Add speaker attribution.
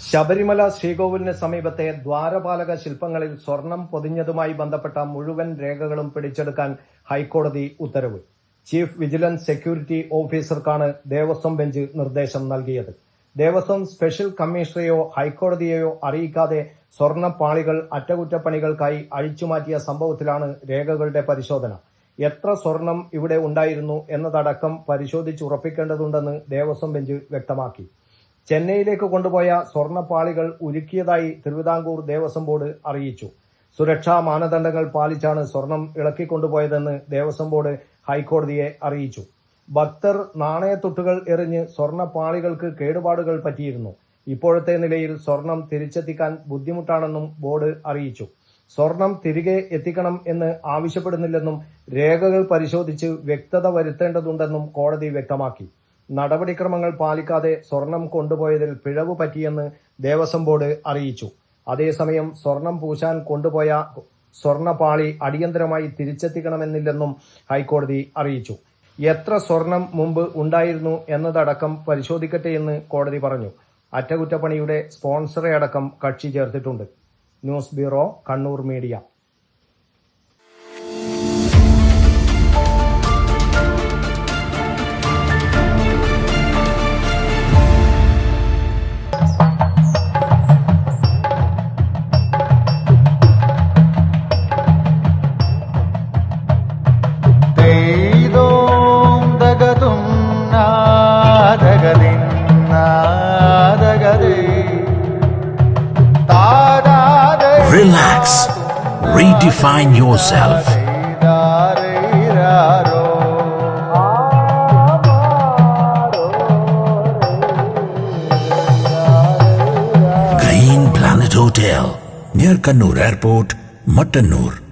Speaker 1: ശബരിമല ശ്രീകോവിലിന് സമീപത്തെ ദ്വാരപാലക ശില്പങ്ങളിൽ സ്വർണം പൊതിഞ്ഞതുമായി ബന്ധപ്പെട്ട മുഴുവൻ രേഖകളും പിടിച്ചെടുക്കാൻ ഹൈക്കോടതി ഉത്തരവ്. ചീഫ് വിജിലൻസ് സെക്യൂരിറ്റി ഓഫീസർക്കാണ് ദേവസ്വം ബെഞ്ച് നിർദ്ദേശം നൽകിയത്. ദേവസ്വം സ്പെഷ്യൽ കമ്മീഷണറെയോ ഹൈക്കോടതിയെയോ അറിയിക്കാതെ സ്വർണ്ണപ്പാളികൾ അറ്റകുറ്റപ്പണികൾക്കായി അഴിച്ചുമാറ്റിയ സംഭവത്തിലാണ് രേഖകളുടെ പരിശോധന. എത്ര സ്വർണം ഇവിടെ ഉണ്ടായിരുന്നു എന്നതടക്കം പരിശോധിച്ചുറപ്പിക്കേണ്ടതുണ്ടെന്ന് ദേവസ്വം ബെഞ്ച് വ്യക്തമാക്കി. ചെന്നൈയിലേക്ക് കൊണ്ടുപോയ സ്വർണ്ണപ്പാളികൾ ഉരുക്കിയതായി തിരുവിതാംകൂർ ദേവസ്വം ബോർഡ് അറിയിച്ചു. സുരക്ഷാ മാനദണ്ഡങ്ങൾ പാലിച്ചാണ് സ്വർണം ഇളക്കിക്കൊണ്ടുപോയതെന്ന് ദേവസ്വം ബോർഡ് ഹൈക്കോടതിയെ അറിയിച്ചു. ഭക്തർ നാണയത്തുട്ടുകൾ എറിഞ്ഞ് സ്വർണ്ണപ്പാളികൾക്ക് കേടുപാടുകൾ പറ്റിയിരുന്നു. ഇപ്പോഴത്തെ നിലയിൽ സ്വർണം തിരിച്ചെത്തിക്കാൻ ബുദ്ധിമുട്ടാണെന്നും ബോർഡ് അറിയിച്ചു. സ്വർണം തിരികെ എത്തിക്കണം എന്ന് ആവശ്യപ്പെടുന്നില്ലെന്നും രേഖകൾ പരിശോധിച്ച് വ്യക്തത വരുത്തേണ്ടതുണ്ടെന്നും കോടതി വ്യക്തമാക്കി. നടപടിക്രമങ്ങൾ പാലിക്കാതെ സ്വർണം കൊണ്ടുപോയതിൽ പിഴവ് പറ്റിയെന്ന് ദേവസ്വം ബോർഡ് അറിയിച്ചു. അതേസമയം സ്വർണം പൂശാൻ കൊണ്ടുപോയ സ്വർണ്ണപ്പാളി അടിയന്തരമായി തിരിച്ചെത്തിക്കണമെന്നില്ലെന്നും ഹൈക്കോടതി അറിയിച്ചു. എത്ര സ്വർണം മുമ്പ് ഉണ്ടായിരുന്നു എന്നതടക്കം പരിശോധിക്കട്ടെയെന്ന് കോടതി പറഞ്ഞു. അറ്റകുറ്റപ്പണിയുടെ സ്പോൺസറെ അടക്കം കക്ഷി ചേർത്തിട്ടുണ്ട്. News bureau, Kannur media.
Speaker 2: Relax. Redefine yourself. Green Planet Hotel, near Kannur Airport, Mattannur.